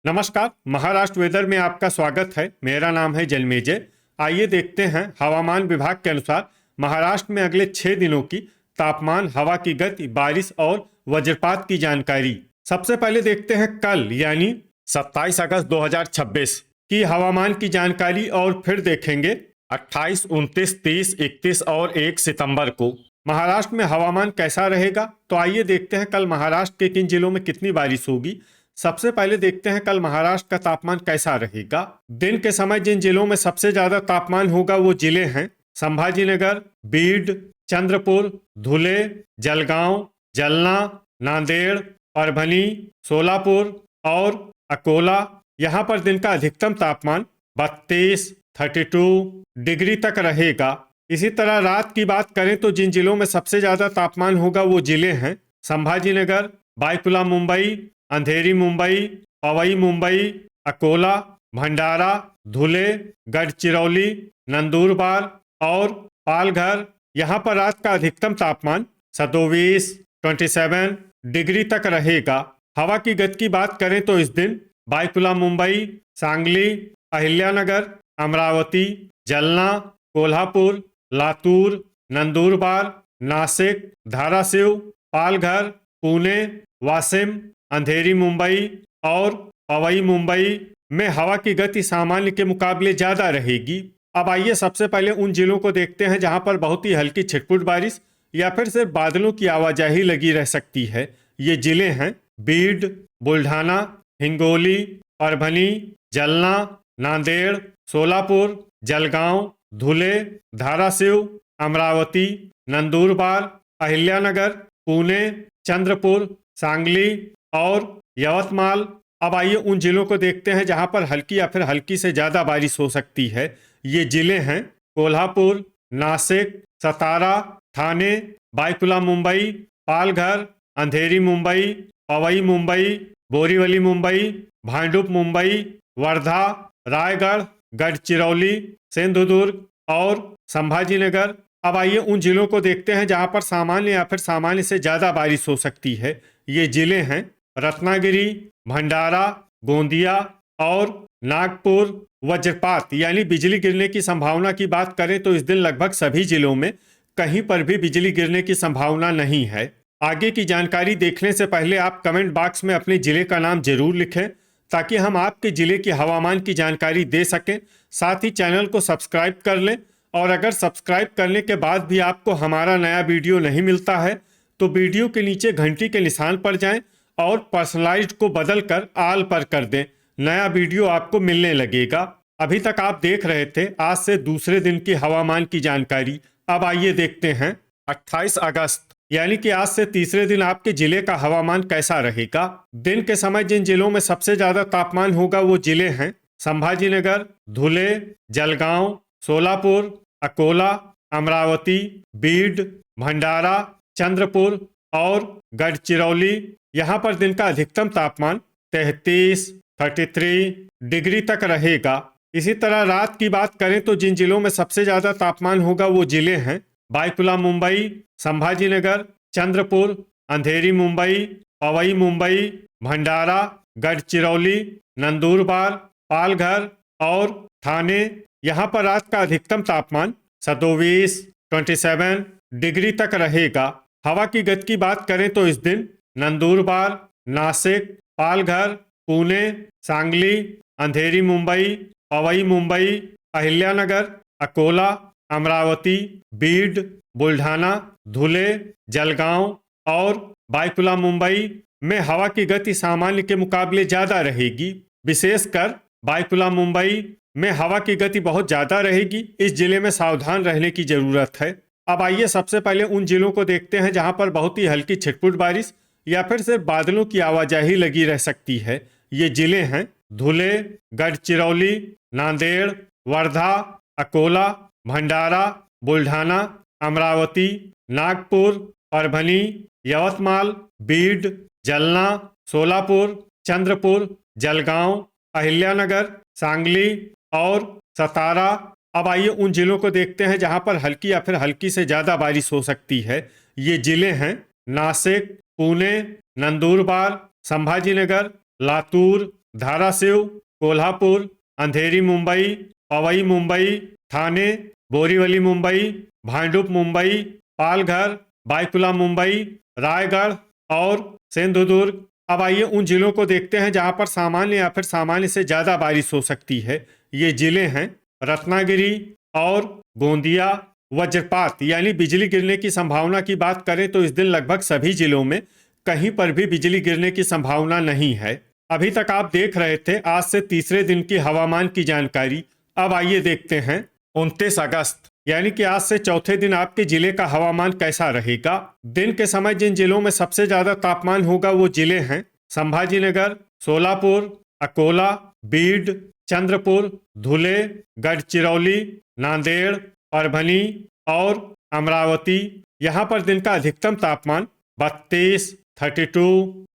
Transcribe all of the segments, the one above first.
नमस्कार। महाराष्ट्र वेदर में आपका स्वागत है। मेरा नाम है जलमेजय। आइए देखते हैं हवामान विभाग के अनुसार महाराष्ट्र में अगले 6 दिनों की तापमान, हवा की गति, बारिश और वज्रपात की जानकारी। सबसे पहले देखते हैं कल यानी 27 अगस्त 2026 की हवामान की जानकारी और फिर देखेंगे 28, 29, 30, 31 और 1 सितंबर को महाराष्ट्र में हवामान कैसा रहेगा। तो आइए देखते हैं कल महाराष्ट्र के किन जिलों में कितनी बारिश होगी। सबसे पहले देखते हैं कल महाराष्ट्र का तापमान कैसा रहेगा। दिन के समय जिन जिलों में सबसे ज्यादा तापमान होगा वो जिले हैं संभाजीनगर, बीड, चंद्रपुर, धुले, जलगांव, जलना, नांदेड़, परभनी, सोलापुर और अकोला। यहाँ पर दिन का अधिकतम तापमान 32, 32 डिग्री तक रहेगा। इसी तरह रात की बात करें तो जिन जिलों में सबसे ज्यादा तापमान होगा वो जिले हैं संभाजीनगर, बायकुला मुंबई, अंधेरी मुंबई, पवई मुंबई, अकोला, भंडारा, धुले, गढ़चिरौली, नंदुरबार और पालघर। यहाँ पर रात का अधिकतम तापमान 27, 27 डिग्री तक रहेगा। हवा की गति की बात करें तो इस दिन बायकुला मुंबई, सांगली, अहिल्यानगर, अमरावती, जलना, कोल्हापुर, लातूर, नंदुरबार, नासिक, धाराशिव, पालघर, पुणे, वाशिम, अंधेरी मुंबई और पवई मुंबई में हवा की गति सामान्य के मुकाबले ज्यादा रहेगी। अब आइए सबसे पहले उन जिलों को देखते हैं जहां पर बहुत ही हल्की छिटपुट बारिश या फिर सिर्फ बादलों की आवाजाही लगी रह सकती है। ये जिले हैं बीड, बुल्ढाना, हिंगोली, परभनी, जलना, नांदेड़, सोलापुर, जलगांव, धुले, धाराशिव, अमरावती, नंदुरबार, अहिल्यानगर, पुणे, चंद्रपुर, सांगली और यवतमाल। अब आइए उन जिलों को देखते हैं जहां पर हल्की या फिर हल्की से ज्यादा बारिश हो सकती है। ये जिले हैं कोल्हापुर, नासिक, सतारा, ठाणे, बायकुला मुंबई, पालघर, अंधेरी मुंबई, पवई मुंबई, बोरीवली मुंबई, भांडुप मुंबई, वर्धा, रायगढ़, गढ़चिरौली, सिंधुदुर्ग और संभाजीनगर। अब आइए उन जिलों को देखते हैं जहां पर सामान्य या फिर सामान्य से ज्यादा बारिश हो सकती है। ये जिले हैं रत्नागिरी, भंडारा, गोंदिया और नागपुर। वज्रपात यानी बिजली गिरने की संभावना की बात करें तो इस दिन लगभग सभी जिलों में कहीं पर भी बिजली गिरने की संभावना नहीं है। आगे की जानकारी देखने से पहले आप कमेंट बॉक्स में अपने जिले का नाम जरूर लिखें ताकि हम आपके जिले की हवामान की जानकारी दे सकें। साथ ही चैनल को सब्सक्राइब कर लें और अगर सब्सक्राइब करने के बाद भी आपको हमारा नया वीडियो नहीं मिलता है तो वीडियो के नीचे घंटी के निशान पर जाएं और पर्सनलाइज्ड को बदलकर आल पर कर दें। नया वीडियो आपको मिलने लगेगा। अभी तक आप देख रहे थे आज से दूसरे दिन की हवामान की जानकारी। अब आइए देखते हैं 28 अगस्त यानी कि आज से तीसरे दिन आपके जिले का हवामान कैसा रहेगा। दिन के समय जिन जिलों में सबसे ज्यादा तापमान होगा वो जिले हैं संभाजीनगर, धुले, जलगांव, सोलापुर, अकोला, अमरावती, बीड, भंडारा, चंद्रपुर और गढ़चिरौली। यहाँ पर दिन का अधिकतम तापमान 33, 33 डिग्री तक रहेगा। इसी तरह रात की बात करें तो जिन जिलों में सबसे ज्यादा तापमान होगा वो जिले हैं बायकुला मुंबई, संभाजीनगर, चंद्रपुर, अंधेरी मुंबई, पवई मुंबई, भंडारा, गढ़चिरौली, नंदुरबार, पालघर और ठाणे। यहाँ पर रात का अधिकतम तापमान 27, 27 डिग्री तक रहेगा। हवा की गति की बात करें तो इस दिन नंदुरबार, नासिक, पालघर, पुणे, सांगली, अंधेरी मुंबई, पवई मुंबई, अहिल्यानगर, अकोला, अमरावती, बीड, बुल्ढाना, धुले, जलगांव और बायकुला मुंबई में हवा की गति सामान्य के मुकाबले ज्यादा रहेगी। विशेषकर बायकुला मुंबई में हवा की गति बहुत ज्यादा रहेगी। इस जिले में सावधान रहने की जरूरत है। अब आइए सबसे पहले उन जिलों को देखते हैं जहां पर बहुत ही हल्की छिटपुट बारिश या फिर सिर्फ बादलों की आवाजाही लगी रह सकती है। ये जिले हैं धुले, गढ़चिरौली, नांदेड़, वर्धा, अकोला, भंडारा, बुल्ढाना, अमरावती, नागपुर, परभनी, यवतमाल, बीड, जलना, सोलापुर, चंद्रपुर, जलगांव, अहिल्यानगर, सांगली और सतारा। अब आइए उन जिलों को देखते हैं जहां पर हल्की या फिर हल्की से ज्यादा बारिश हो सकती है। ये जिले हैं नासिक, पुणे, नंदुरबार, संभाजीनगर, लातूर, धाराशिव, कोल्हापुर, अंधेरी मुंबई, पवई मुंबई, ठाणे, बोरीवली मुंबई, भांडुप मुंबई, पालघर, बायकुला मुंबई, रायगढ़ और सिंधुदुर्ग। अब आइए उन जिलों को देखते हैं जहां पर सामान्य या फिर सामान्य से ज्यादा बारिश हो सकती है। ये जिले हैं रत्नागिरी और गोंदिया। वज्रपात यानी बिजली गिरने की संभावना की बात करें तो इस दिन लगभग सभी जिलों में कहीं पर भी बिजली गिरने की संभावना नहीं है। अभी तक आप देख रहे थे आज से तीसरे दिन की हवामान की जानकारी। अब आइए देखते हैं 29 अगस्त यानी कि आज से चौथे दिन आपके जिले का हवामान कैसा रहेगा। दिन के समय जिन जिलों में सबसे ज्यादा तापमान होगा वो जिले हैं संभाजीनगर, सोलापुर, अकोला, बीड, चंद्रपुर, धुले, गढ़चिरौली, नांदेड़, परभनी और अमरावती। यहाँ पर दिन का अधिकतम तापमान 32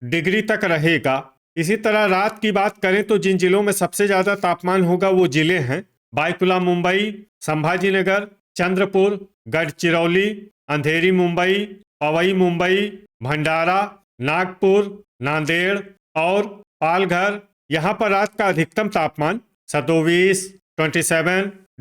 डिग्री तक रहेगा। इसी तरह रात की बात करें तो जिन जिलों में सबसे ज्यादा तापमान होगा वो जिले हैं बायकुला मुंबई, संभाजीनगर, चंद्रपुर, गढ़चिरौली, अंधेरी मुंबई, पवई मुंबई, भंडारा, नागपुर, नांदेड़ और पालघर। यहाँ पर रात का अधिकतम तापमान 27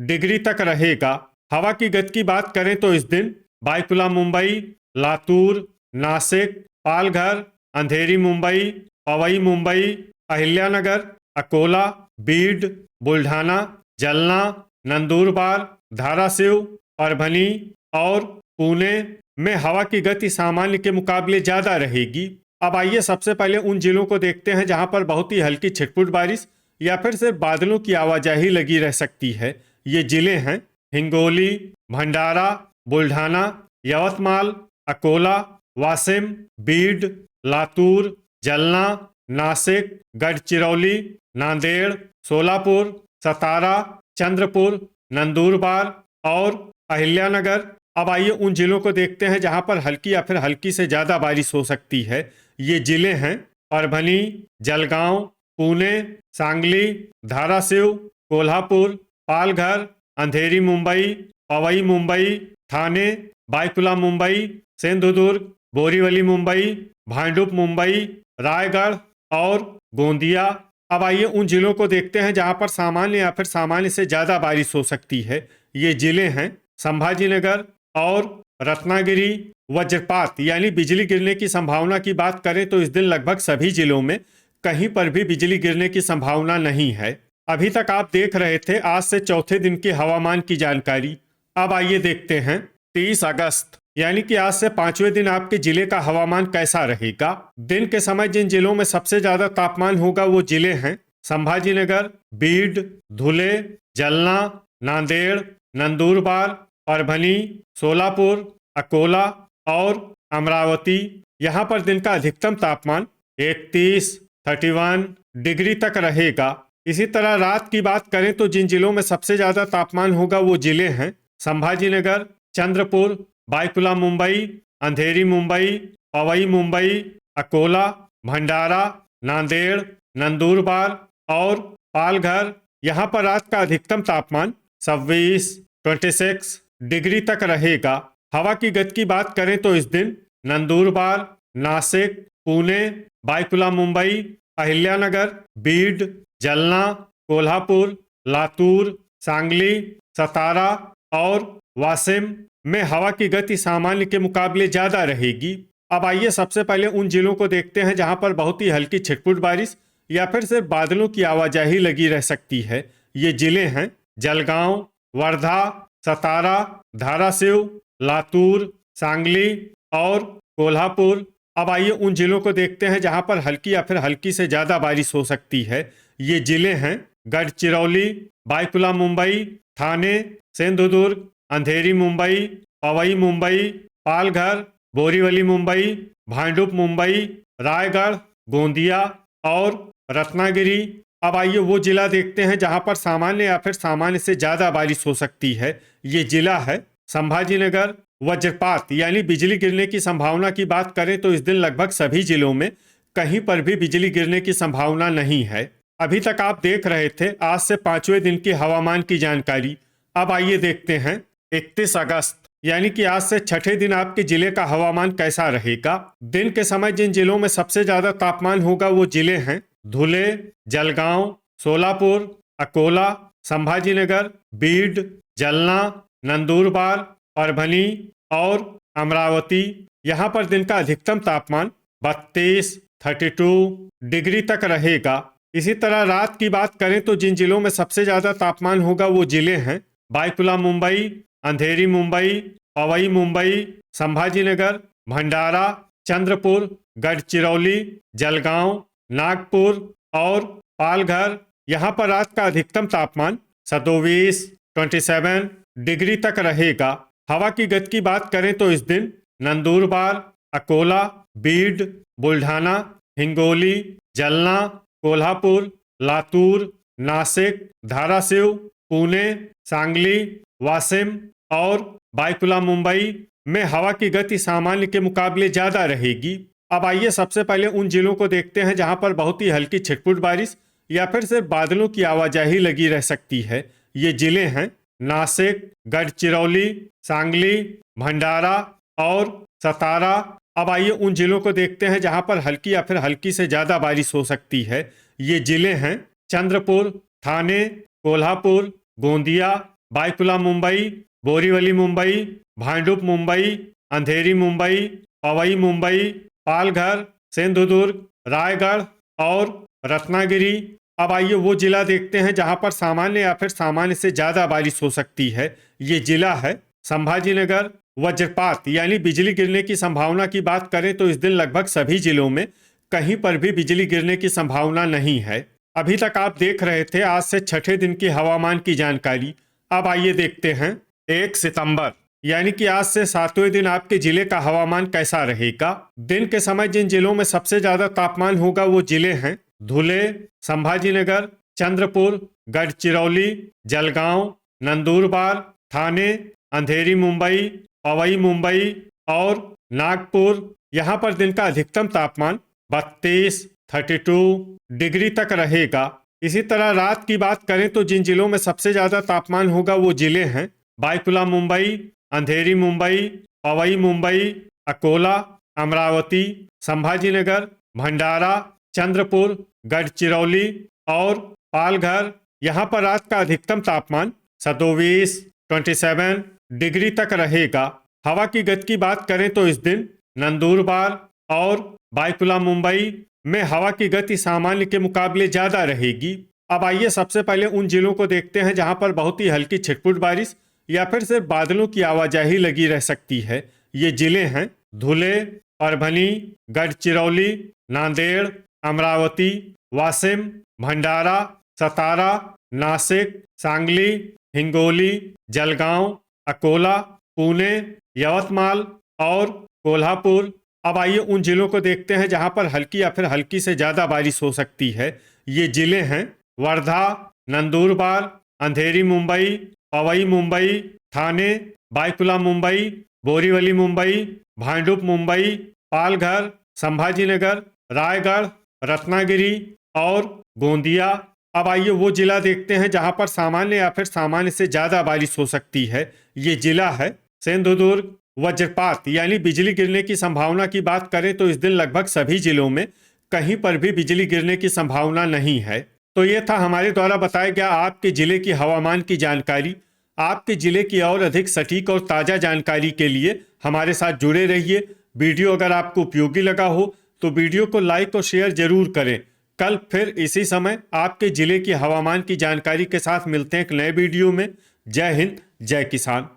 डिग्री तक रहेगा। हवा की गति की बात करें तो इस दिन बायकुला मुंबई, लातूर, नासिक, पालघर, अंधेरी मुंबई, पवई मुंबई, अहिल्यानगर, अकोला, बीड, बुल्ढाना, जलना, नंदुरबार, धाराशिव, परभनी और पुणे में हवा की गति सामान्य के मुकाबले ज्यादा रहेगी। अब आइए सबसे पहले उन जिलों को देखते हैं जहां पर बहुत ही हल्की छिटपुट बारिश या फिर सिर्फ बादलों की आवाजाही लगी रह सकती है। ये जिले हैं हिंगोली, भंडारा, बुल्ढाना, यवतमाल, अकोला, वाशिम, बीड, लातूर, जलना, नासिक, गढ़चिरौली, नांदेड़, सोलापुर, सतारा, चंद्रपुर, नंदुरबार और अहिल्यानगर। अब आइए उन जिलों को देखते हैं जहां पर हल्की या फिर हल्की से ज्यादा बारिश हो सकती है। ये जिले हैं परभनी, जलगांव, पुणे, सांगली, धाराशिव, कोल्हापुर, पालघर, अंधेरी मुंबई, पवई मुंबई, ठाणे, बायकुला मुंबई, सिंधुदुर्ग, बोरीवली मुंबई, भांडुप मुंबई, रायगढ़ और गोंदिया। अब आइए उन जिलों को देखते हैं जहां पर सामान्य या फिर सामान्य से ज्यादा बारिश हो सकती है। ये जिले हैं संभाजीनगर और रत्नागिरी। वज्रपात यानी बिजली गिरने की संभावना की बात करें तो इस दिन लगभग सभी जिलों में कहीं पर भी बिजली गिरने की संभावना नहीं है। अभी तक आप देख रहे थे आज से चौथे दिन के हवामान की जानकारी। अब आइए देखते हैं 30 अगस्त यानी कि आज से पांचवें दिन आपके जिले का हवामान कैसा रहेगा। दिन के समय जिन जिलों में सबसे ज्यादा तापमान होगा वो जिले हैं संभाजीनगर, बीड, धुले, जलना, नांदेड़, नंदुरबार, परभनी, सोलापुर, अकोला और अमरावती। यहाँ पर दिन का अधिकतम तापमान 31 डिग्री तक रहेगा। इसी तरह रात की बात करें तो जिन जिलों में सबसे ज्यादा तापमान होगा वो जिले हैं संभाजीनगर, चंद्रपुर, बायकुला मुंबई, अंधेरी मुंबई, पवई मुंबई, अकोला, भंडारा, नांदेड़, नंदुरबार और पालघर। यहाँ पर रात का अधिकतम तापमान 26 डिग्री तक रहेगा। हवा की गति की बात करें तो इस दिन नंदुरबार, नासिक, पुणे, बायकुला मुंबई, अहिल्यानगर, बीड, जलना, कोल्हापुर, लातूर, सांगली, सतारा और वाशिम में हवा की गति सामान्य के मुकाबले ज्यादा रहेगी। अब आइए सबसे पहले उन जिलों को देखते हैं जहां पर बहुत ही हल्की छिटपुट बारिश या फिर सिर्फ बादलों की आवाजाही लगी रह सकती है। ये जिले हैं जलगांव, वर्धा, सतारा, धाराशिव, लातूर, सांगली और कोल्हापुर। अब आइए उन जिलों को देखते हैं जहां पर हल्की या फिर हल्की से ज्यादा बारिश हो सकती है। ये जिले हैं गढ़चिरौली, बायकुला मुंबई, ठाणे, सिंधुदुर्ग, अंधेरी मुंबई, पवई मुंबई, पालघर, बोरीवली मुंबई, भांडुप मुंबई, रायगढ़, गोंदिया और रत्नागिरी। अब आइए वो जिला देखते हैं जहां पर सामान्य या फिर सामान्य से ज्यादा बारिश हो सकती है। ये जिला है संभाजीनगर। वज्रपात यानी बिजली गिरने की संभावना की बात करें तो इस दिन लगभग सभी जिलों में कहीं पर भी बिजली गिरने की संभावना नहीं है। अभी तक आप देख रहे थे आज से पांचवें दिन की हवामान की जानकारी। अब आइए देखते हैं 31 अगस्त यानी कि आज से छठे दिन आपके जिले का हवामान कैसा रहेगा। दिन के समय जिन जिलों में सबसे ज्यादा तापमान होगा वो जिले हैं धुले, जलगांव, सोलापुर, अकोला, संभाजीनगर, बीड, जलना, नंदुरबार, परभनी और अमरावती। यहाँ पर दिन का अधिकतम तापमान 32 डिग्री तक रहेगा। इसी तरह रात की बात करें तो जिन जिलों में सबसे ज्यादा तापमान होगा वो जिले हैं बायकुला मुंबई, अंधेरी मुंबई, पवई मुंबई, संभाजीनगर, भंडारा, चंद्रपुर, गढ़चिरौली, जलगांव, नागपुर और पालघर। यहाँ पर रात का अधिकतम तापमान 27 डिग्री तक रहेगा। हवा की गति की बात करें तो इस दिन नंदुरबार, अकोला, बीड, बुल्ढाना, हिंगोली, जलना, कोल्हापुर, लातूर, नासिक, धाराशिव, पुणे, सांगली, वाशिम और बायकुला मुंबई में हवा की गति सामान्य के मुकाबले ज्यादा रहेगी। अब आइए सबसे पहले उन जिलों को देखते हैं जहां पर बहुत ही हल्की छिटपुट बारिश या फिर सिर्फ बादलों की आवाजाही लगी रह सकती है। ये जिले हैं नासिक, गढ़चिरौली, सांगली, भंडारा और सतारा। अब आइए उन जिलों को देखते हैं जहां पर हल्की या फिर हल्की से ज्यादा बारिश हो सकती है। ये जिले हैं चंद्रपुर, ठाणे, कोल्हापुर, गोंदिया, बायकुला मुंबई, बोरीवली मुंबई, भांडुप मुंबई, अंधेरी मुंबई, पवई मुंबई, पालघर, सिंधुदुर्ग, रायगढ़ और रत्नागिरी। अब आइए वो जिला देखते हैं जहां पर सामान्य या फिर सामान्य से ज्यादा बारिश हो सकती है। ये जिला है संभाजीनगर। वज्रपात यानी बिजली गिरने की संभावना की बात करें तो इस दिन लगभग सभी जिलों में कहीं पर भी बिजली गिरने की संभावना नहीं है। अभी तक आप देख रहे थे आज से छठे दिन की हवामान की जानकारी। अब आइए देखते हैं 1 सितंबर यानी कि आज से 7वें दिन आपके जिले का हवामान कैसा रहेगा। दिन के समय जिन जिलों में सबसे ज्यादा तापमान होगा वो जिले हैं धुले, संभाजीनगर, चंद्रपुर, गढ़चिरौली, जलगांव, नंदुरबार, ठाणे, अंधेरी मुंबई, पवई मुंबई और नागपुर। यहाँ पर दिन का अधिकतम तापमान 32 डिग्री तक रहेगा। इसी तरह रात की बात करें तो जिन जिलों में सबसे ज्यादा तापमान होगा वो जिले हैं बायकुला मुंबई, अंधेरी मुंबई, पवई मुंबई, अकोला, अमरावती, संभाजीनगर, भंडारा, चंद्रपुर, गढ़चिरौली और पालघर। यहाँ पर रात का अधिकतम तापमान 27 डिग्री तक रहेगा। हवा की गति की बात करें तो इस दिन नंदुरबार और बायकुला मुंबई में हवा की गति सामान्य के मुकाबले ज्यादा रहेगी। अब आइए सबसे पहले उन जिलों को देखते हैं जहां पर बहुत ही हल्की छिटपुट बारिश या फिर सिर्फ बादलों की आवाजाही लगी रह सकती है। ये जिले हैं धुले, परभनी, गढ़चिरौली, नांदेड़, अमरावती, वाशिम, भंडारा, सतारा, नासिक, सांगली, हिंगोली, जलगांव, अकोला, पुणे, यवतमाल और कोल्हापुर। अब आइए उन जिलों को देखते हैं जहां पर हल्की या फिर हल्की से ज्यादा बारिश हो सकती है। ये जिले हैं वर्धा, नंदुरबार, अंधेरी मुंबई, पवई मुंबई, ठाणे, बायकुला मुंबई, बोरीवली मुंबई, भांडुप मुंबई, पालघर, संभाजीनगर, रायगढ़, रत्नागिरी और गोंदिया। अब आइए वो जिला देखते हैं जहां पर सामान्य या फिर सामान्य से ज्यादा बारिश हो सकती है। ये जिला है सिंधुदुर्ग। वज्रपात यानी बिजली गिरने की संभावना की बात करें तो इस दिन लगभग सभी जिलों में कहीं पर भी बिजली गिरने की संभावना नहीं है। तो ये था हमारे द्वारा बताया गया आपके जिले की हवामान की जानकारी। आपके जिले की और अधिक सटीक और ताज़ा जानकारी के लिए हमारे साथ जुड़े रहिए। वीडियो अगर आपको उपयोगी लगा हो तो वीडियो को लाइक और शेयर जरूर करें। कल फिर इसी समय आपके जिले की हवामान की जानकारी के साथ मिलते हैं एक नए वीडियो में। जय हिंद, जय किसान।